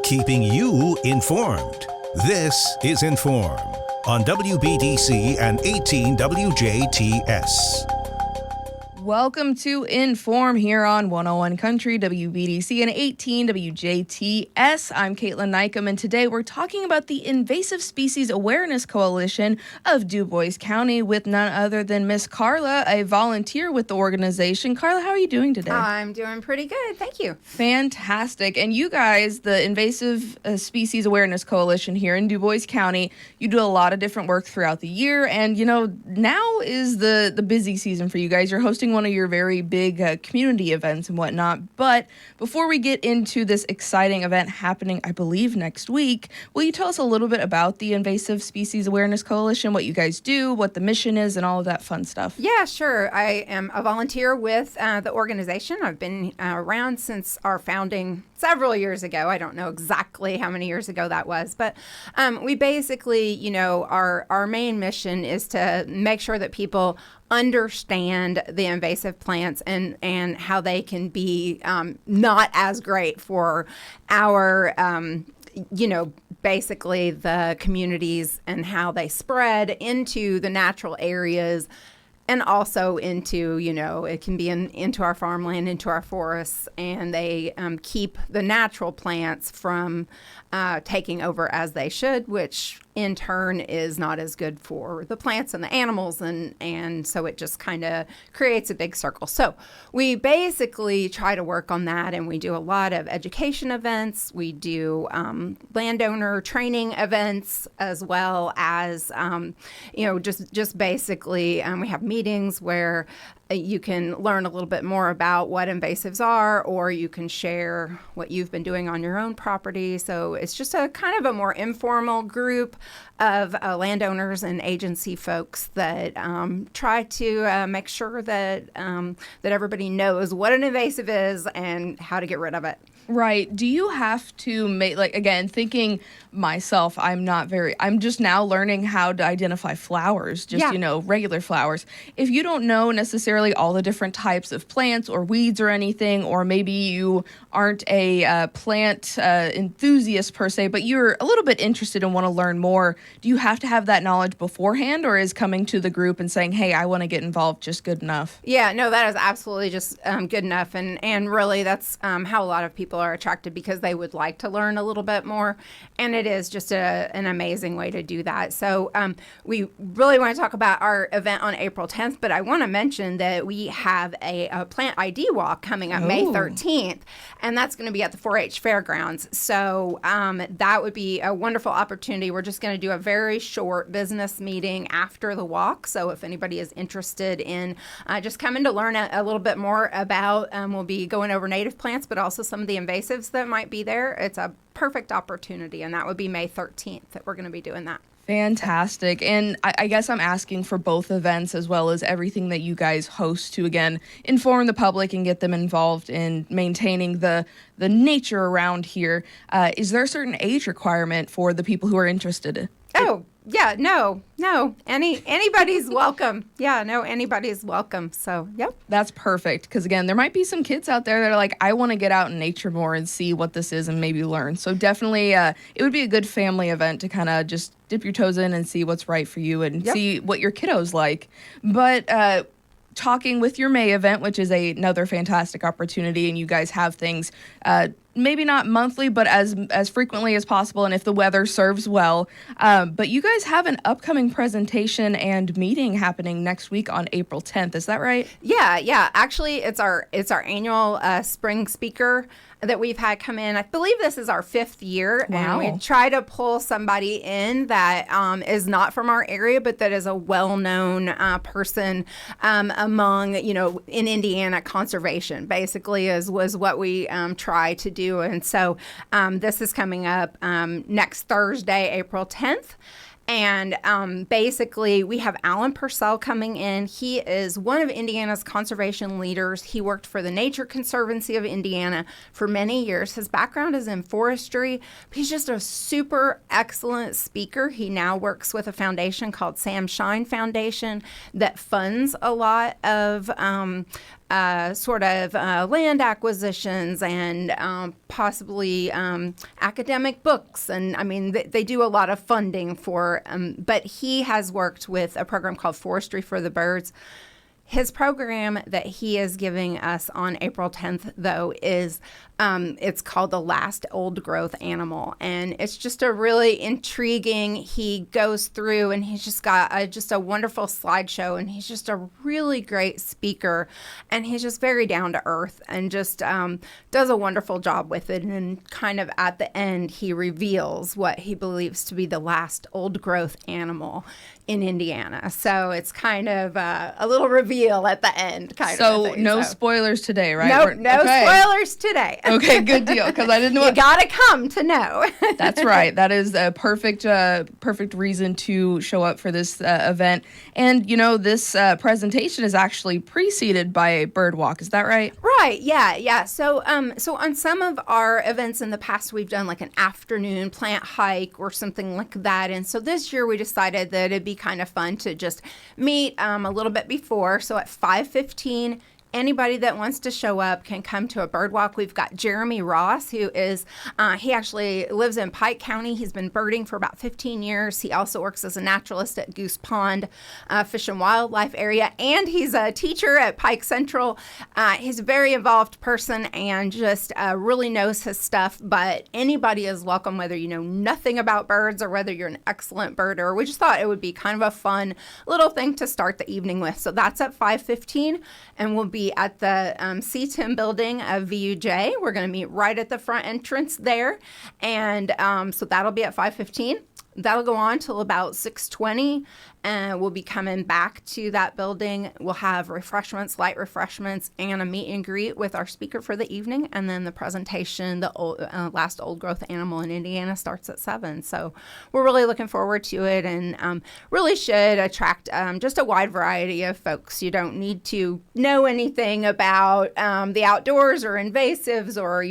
Keeping you informed. This is In.form on WBDC and 18 WJTS. Welcome to In.form here on 101 Country, WBDC, and 18 WJTS. I'm Kaitlyn Neukam, and today we're talking about the Invasive Species Awareness Coalition of Dubois County with none other than Miss Carla, a volunteer with the organization. Carla, how are you doing today? I'm doing pretty good. Thank you. Fantastic. And you guys, the Invasive Species Awareness Coalition here in Dubois County, you do a lot of different work throughout the year. And, you know, now is the busy season for you guys. You're hosting one of your very big community events and whatnot. But before we get into this exciting event happening, I believe, next week, will you tell us a little bit about the Invasive Species Awareness Coalition, what you guys do, what the mission is, and all of that fun stuff? Yeah, sure. I am a volunteer with the organization. I've been around since our founding several years ago. I don't know exactly how many years ago that was, but we basically, you know, our main mission is to make sure that people understand the invasive plants and how they can be not as great for our, you know, basically the communities and how they spread into the natural areas and also into, you know, it can be into our farmland, into our forests, and they keep the natural plants from taking over as they should, which in turn is not as good for the plants and the animals, and so it just kind of creates a big circle. So we basically try to work on that, and we do a lot of education events. We do landowner training events, as well as you know, just basically we have meetings where you can learn a little bit more about what invasives are, or you can share what you've been doing on your own property. So it's just a kind of a more informal group of landowners and agency folks that try to make sure that that everybody knows what an invasive is and how to get rid of it. Right. Do you have to make, like, again, thinking myself, I'm just now learning how to identify flowers, you know, regular flowers. If you don't know necessarily all the different types of plants or weeds or anything, or maybe you aren't a plant enthusiast per se, but you're a little bit interested and want to learn more, do you have to have that knowledge beforehand, or is coming to the group and saying, hey, I want to get involved just good enough? Yeah, no, that is absolutely just good enough. And really that's how a lot of people are attracted, because they would like to learn a little bit more. And it is just an amazing way to do that. So we really want to talk about our event on April 10th, but I want to mention that we have a plant ID walk coming up May 13th, and that's going to be at the 4-H Fairgrounds. So that would be a wonderful opportunity. We're just going to do a very short business meeting after the walk. So if anybody is interested in just coming to learn a little bit more about, we'll be going over native plants, but also some of the invasives that might be there. It's a perfect opportunity, and that would be May 13th that we're going to be doing that. Fantastic. And I guess I'm asking for both events as well as everything that you guys host to, again, inform the public and get them involved in maintaining the nature around here. Is there a certain age requirement for the people who are interested? Oh, yeah, no. Anybody's welcome. Yeah, no, anybody's welcome. So, yep. That's perfect. Because, again, there might be some kids out there that are like, I want to get out in nature more and see what this is and maybe learn. So definitely it would be a good family event to kind of just dip your toes in and see what's right for you and see what your kiddos like. But talking with your May event, which is another fantastic opportunity, and you guys have things maybe not monthly, but as frequently as possible, and if the weather serves well. But you guys have an upcoming presentation and meeting happening next week on April 10th. Is that right? Yeah. Actually, it's our annual spring speaker that we've had come in. I believe this is our 5th year. Wow. And we try to pull somebody in that is not from our area, but that is a well-known person among, you know, in Indiana conservation, basically was what we try to do. And so this is coming up next Thursday, April 10th. And basically, we have Alan Pursell coming in. He is one of Indiana's conservation leaders. He worked for the Nature Conservancy of Indiana for many years. His background is in forestry. He's just a super excellent speaker. He now works with a foundation called Sam Shine Foundation that funds a lot of sort of land acquisitions and possibly academic books. And I mean, they do a lot of funding for, but he has worked with a program called Forestry for the Birds. His program that he is giving us on April 10th, though, is it's called The Last Old Growth Animal. And it's just a really intriguing, he goes through and he's just got just a wonderful slideshow, and he's just a really great speaker, and he's just very down to earth and just does a wonderful job with it. And kind of at the end, he reveals what he believes to be the last old growth animal in Indiana. So it's kind of a little reveal at the end, kind of. So no spoilers today, right? No, no spoilers today. Okay, good deal. Because I didn't know. You gotta come to know. That's right. That is a perfect reason to show up for this event. And this presentation is actually preceded by a bird walk. Is that right? Right. Yeah. So on some of our events in the past, we've done like an afternoon plant hike or something like that. And so this year we decided that it'd be kind of fun to just meet a little bit before. So at 5:15, anybody that wants to show up can come to a bird walk. We've got Jeremy Ross, who is, he actually lives in Pike County. He's been birding for about 15 years. He also works as a naturalist at Goose Pond Fish and Wildlife area, and he's a teacher at Pike Central. He's a very involved person and just really knows his stuff, but anybody is welcome, whether you know nothing about birds or whether you're an excellent birder. We just thought it would be kind of a fun little thing to start the evening with. So that's at 5:15, and we'll be at the CTIM building of VUJ. We're going to meet right at the front entrance there. And so that'll be at 5:15. That'll go on till about 6:20, and we'll be coming back to that building. We'll have refreshments, light refreshments, and a meet and greet with our speaker for the evening. And then the presentation, the last old growth animal in Indiana, starts at 7. So we're really looking forward to it, and really should attract just a wide variety of folks. You don't need to know anything about the outdoors or invasives, or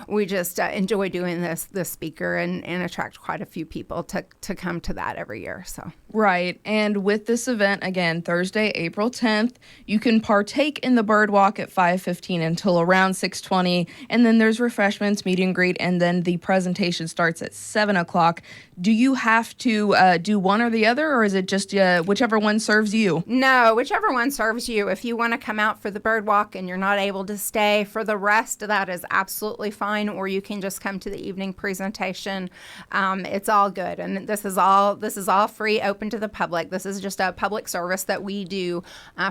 we just enjoy doing this speaker and attract quite a few people to come to that every year. So right. And with this event, again, Thursday, April 10th, you can partake in the bird walk at 5:15 until around 6:20, and then there's refreshments, meet and greet, and then the presentation starts at 7 o'clock. Do you have to do one or the other, or is it just whichever one serves you? No, whichever one serves you. If you want to come out for the bird walk and you're not able to stay for the rest, that is absolutely fine, or you can just come to the evening presentation. It's all good, and this is all free, open to the public. This is just a public service that we do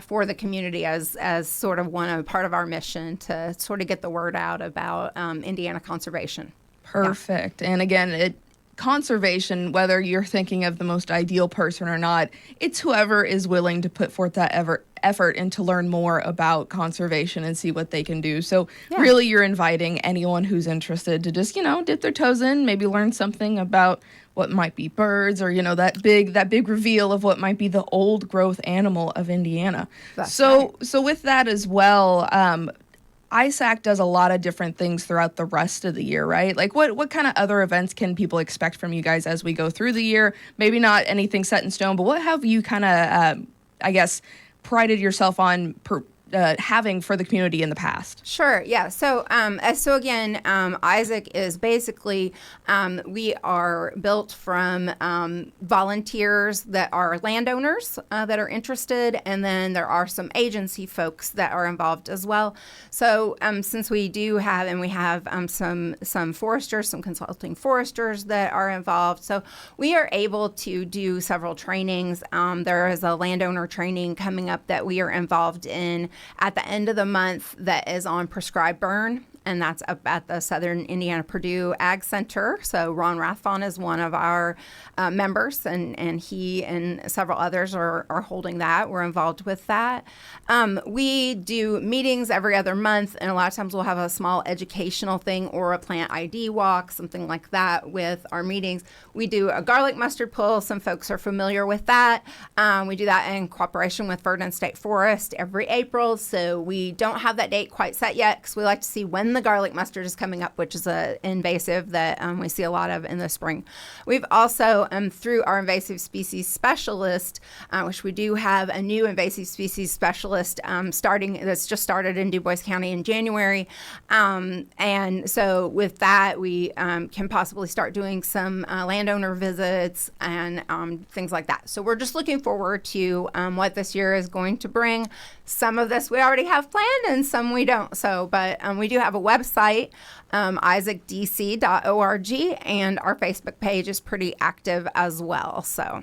for the community as sort of part of our mission to sort of get the word out about Indiana conservation. Perfect. Yeah. And again, conservation, whether you're thinking of the most ideal person or not, it's whoever is willing to put forth that effort and to learn more about conservation and see what they can do. So really, you're inviting anyone who's interested to just, dip their toes in, maybe learn something about what might be birds, or, that big reveal of what might be the old growth animal of Indiana. So with that as well, ISAC does a lot of different things throughout the rest of the year, right? Like what kind of other events can people expect from you guys as we go through the year? Maybe not anything set in stone, but what have you kind of, prided yourself on having for the community in the past? Sure, yeah. So again, ISAC is basically, we are built from volunteers that are landowners that are interested, and then there are some agency folks that are involved as well. So since we do have, and we have some foresters, some consulting foresters that are involved, so we are able to do several trainings. There is a landowner training coming up that we are involved in at the end of the month that is on prescribed burn, and that's up at the Southern Indiana Purdue Ag Center. So Ron Rathfon is one of our members, and he and several others are holding that. We're involved with that. We do meetings every other month, and a lot of times we'll have a small educational thing or a plant ID walk, something like that with our meetings. We do a garlic mustard pull. Some folks are familiar with that. We do that in cooperation with Verdon State Forest every April. So we don't have that date quite set yet because we like to see when the the garlic mustard is coming up, which is an invasive that we see a lot of in the spring. We've also, through our invasive species specialist, which we do have a new invasive species specialist that's just started in Dubois County in January. And so with that, we can possibly start doing some landowner visits and things like that. So we're just looking forward to what this year is going to bring. Some of this we already have planned and some we don't. So, but we do have a website, isacdc.org, and our Facebook page is pretty active as well. So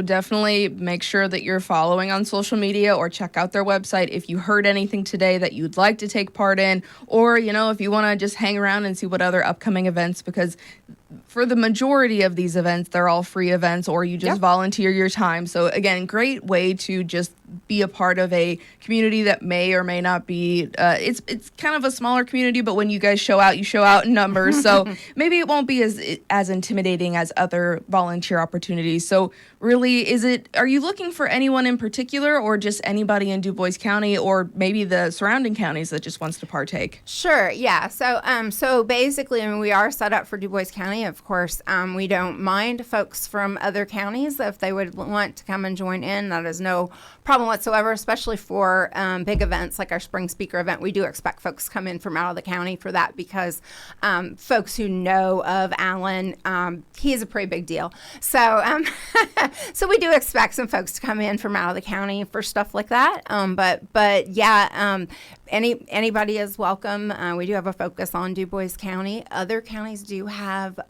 definitely make sure that you're following on social media or check out their website if you heard anything today that you'd like to take part in, or, if you want to just hang around and see what other upcoming events, because for the majority of these events, they're all free events, or you just volunteer your time. So again, great way to just be a part of a community that may or may not be, it's kind of a smaller community, but when you guys show out, you show out in numbers. So maybe it won't be as intimidating as other volunteer opportunities. So really, are you looking for anyone in particular, or just anybody in Dubois County, or maybe the surrounding counties that just wants to partake? Sure, yeah. So basically, we are set up for Dubois County. Of course, we don't mind folks from other counties if they would want to come and join in. That is no problem whatsoever, especially for big events like our spring speaker event. We do expect folks to come in from out of the county for that, because folks who know of Alan, he's a pretty big deal. So so we do expect some folks to come in from out of the county for stuff like that. But yeah, anybody is welcome. We do have a focus on Dubois County. Other counties do have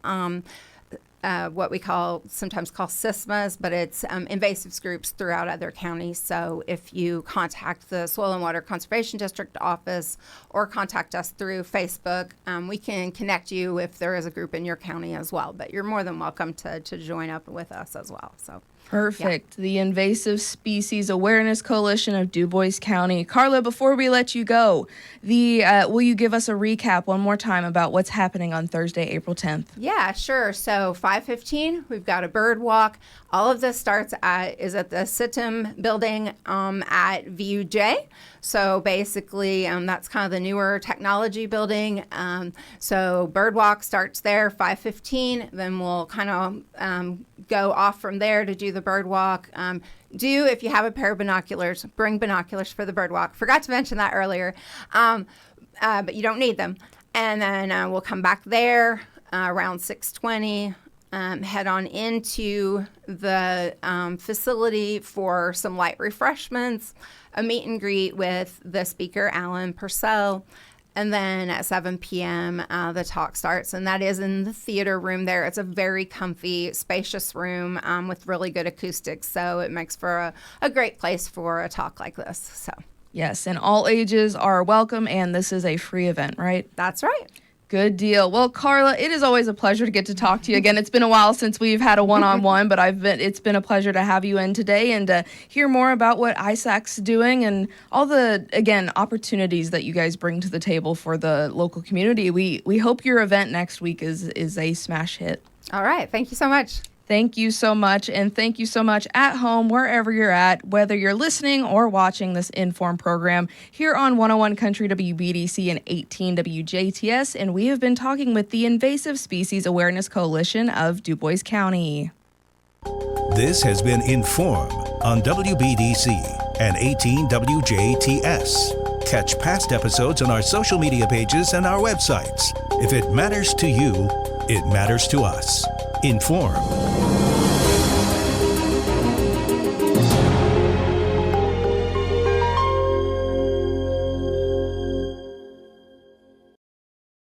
what we sometimes call SISMAs, but it's invasives groups throughout other counties. So if you contact the Soil and Water Conservation District office or contact us through Facebook, we can connect you if there is a group in your county as well. But you're more than welcome to join up with us as well. So. Perfect. Yeah. The Invasive Species Awareness Coalition of Dubois County. Carla, before we let you go, will you give us a recap one more time about what's happening on Thursday, April 10th? Yeah, sure. So 5:15, we've got a bird walk. All of this is at the CTIM building at VUJ. So basically, that's kind of the newer technology building. So bird walk starts there, 5:15. Then we'll kind of go off from there to do the bird walk. If you have a pair of binoculars, bring binoculars for the bird walk. Forgot to mention that earlier, but you don't need them. And then we'll come back there around 6:20. Head on into the facility for some light refreshments, a meet and greet with the speaker, Alan Pursell. And then at 7 p.m., the talk starts, and that is in the theater room there. It's a very comfy, spacious room with really good acoustics, so it makes for a great place for a talk like this. So yes, and all ages are welcome, and this is a free event, right? That's right. Good deal. Well, Carla, it is always a pleasure to get to talk to you again. It's been a while since we've had a one-on-one, but it's been a pleasure to have you in today and to hear more about what ISAC's doing and all the, again, opportunities that you guys bring to the table for the local community. We hope your event next week is a smash hit. All right. Thank you so much. Thank you so much, and thank you so much at home, wherever you're at, whether you're listening or watching this In.form program here on 101 Country WBDC and 18 WJTS, and we have been talking with the Invasive Species Awareness Coalition of Dubois County. This has been In.form on WBDC and 18 WJTS. Catch past episodes on our social media pages and our websites. If it matters to you, it matters to us. In.form.